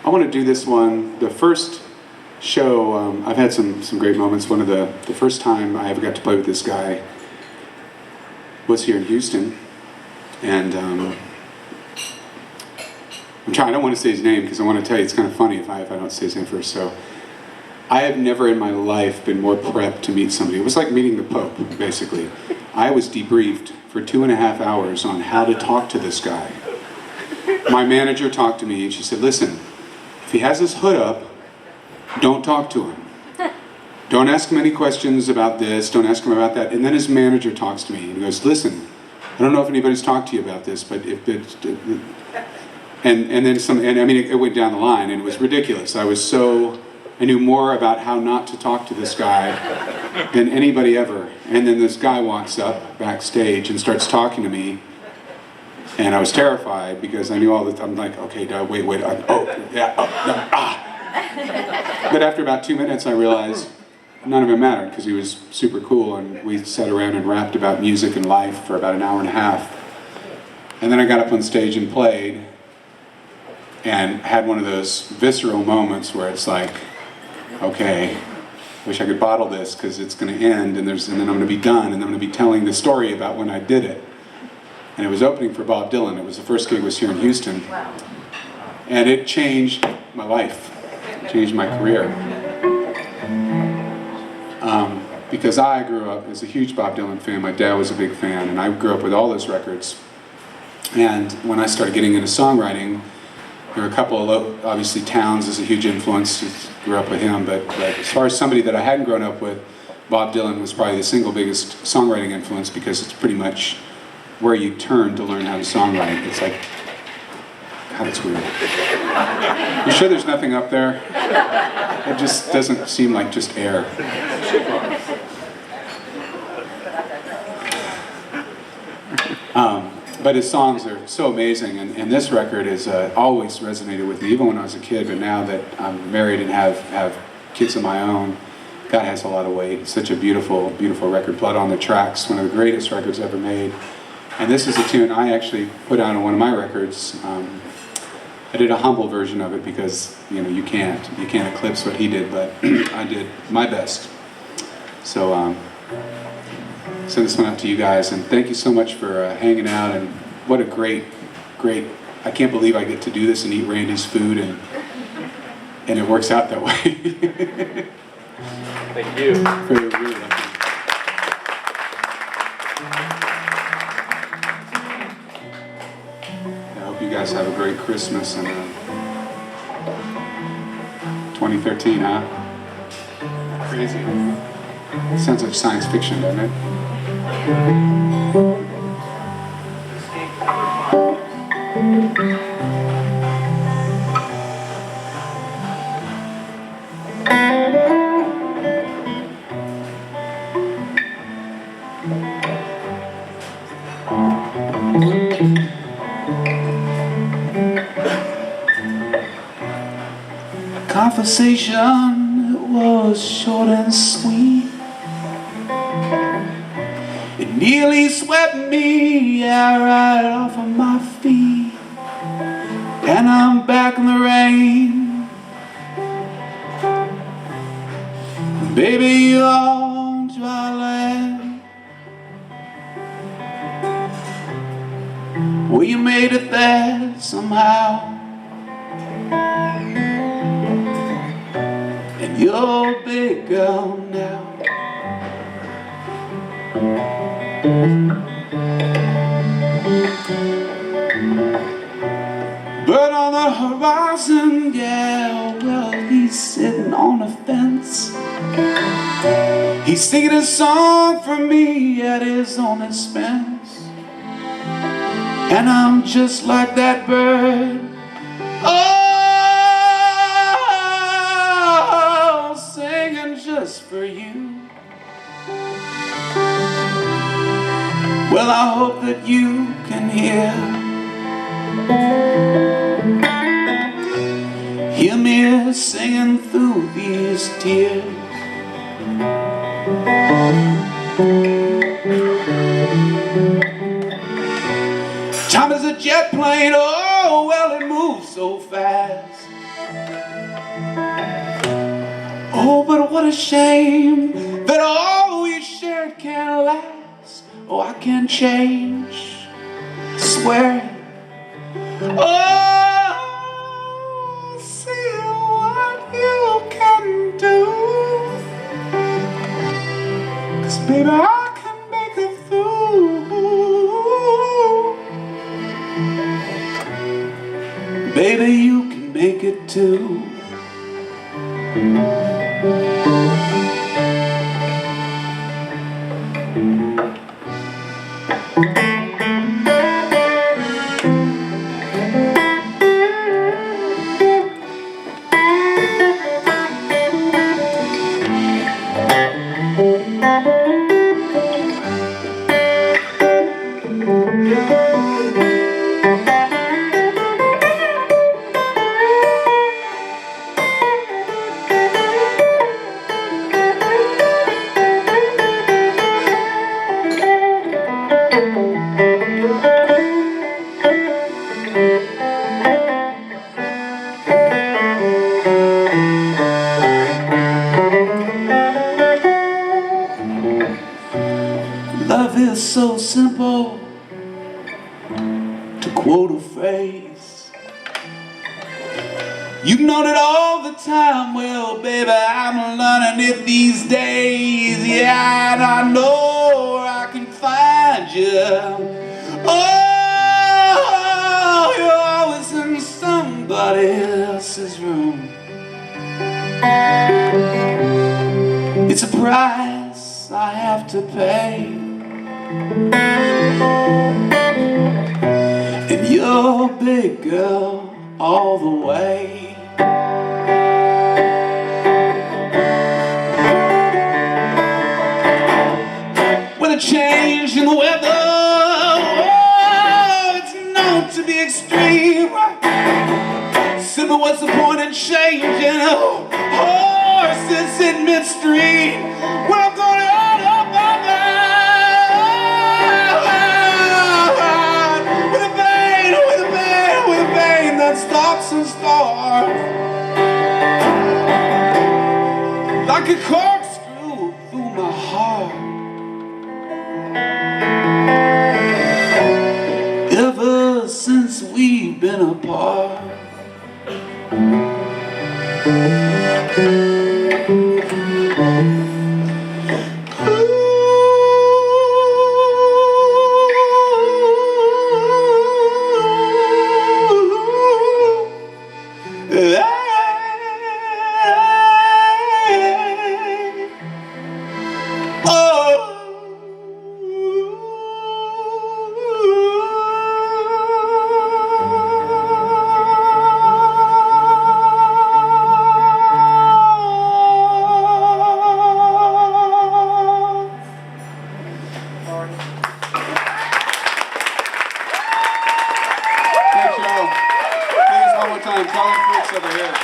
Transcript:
I want to do this one. The first show, I've had some great moments. One of the first time I ever got to play with this guy was here in Houston, and I don't want to say his name because I want to tell you it's kind of funny if I don't say his name first. So I have never in my life been more prepped to meet somebody. It was like meeting the Pope, basically. I was debriefed for 2.5 hours on how to talk to this guy. My manager talked to me and she said, listen, if he has his hood up, don't talk to him. Don't ask him any questions about this, don't ask him about that. And then his manager talks to me and he goes, listen, I don't know if anybody's talked to you about this, but if it's... And then some, and I mean, it went down the line and it was ridiculous. I knew more about how not to talk to this guy than anybody ever. And then this guy walks up backstage and starts talking to me. And I was terrified because I knew all the, I'm like, okay, wait, but after about 2 minutes I realized none of it mattered because he was super cool and we sat around and rapped about music and life for about 1.5 hours. And then I got up on stage and played and had one of those visceral moments where it's like, okay, wish I could bottle this because it's going to end and then I'm going to be done and I'm going to be telling the story about when I did it. And it was opening for Bob Dylan. It was the first gig was here in Houston. Wow. And it changed my life, changed my career. Because I grew up as a huge Bob Dylan fan. My dad was a big fan, and I grew up with all those records. And when I started getting into songwriting, there were a couple of, obviously Townes is a huge influence, grew up with him, but as far as somebody that I hadn't grown up with, Bob Dylan was probably the single biggest songwriting influence because it's pretty much where you turn to learn how to songwrite. It's like, God, it's weird. You sure there's nothing up there? It just doesn't seem like just air. But his songs are so amazing, and this record has always resonated with me, even when I was a kid, but now that I'm married and have kids of my own, God has a lot of weight. It's such a beautiful, beautiful record. Blood on the Tracks, one of the greatest records ever made. And this is a tune I actually put out on one of my records. I did a humble version of it because you can't eclipse what he did, but I did my best. So send this one out to you guys, and thank you so much for hanging out. And what a great! I can't believe I get to do this and eat Randy's food, and it works out that way. Thank you. Really lucky. You guys have a great Christmas and 2013, huh? Crazy. Sounds like science fiction, doesn't it? Conversation was short and sweet. It nearly swept me right off of my feet. And I'm back in the rain. Baby, you're on dry land. Well, you made it there somehow. You're a big girl now. But on the horizon, yeah, well, he's sitting on a fence. He's singing a song for me at his own expense. And I'm just like that bird. Just for you. Well, I hope that you can hear me singing through these tears. Time is a jet plane, oh well it moves so fast. Oh, but what a shame that all we shared can't last. Oh, I can't change, swear it. Oh, see what you can do. 'Cause baby, I can make it through. Baby, you can make it too. Love is so simple, to quote a phrase. You've known it all the time, well baby, I'm learning it these days. Yeah, and I know where I can find you. Oh, you're always in somebody else's room. It's a price I have to pay. And you're a big girl all the way. With a change in the weather, oh, it's known to be extreme. Simply, what's the point in changing horses in midstream? When I'm going out of my mind, with a vein that stops and starts, like a corkscrew through my heart. Ever since we've been apart. Thanks, y'all. Please, one more time, tell them freaks over here.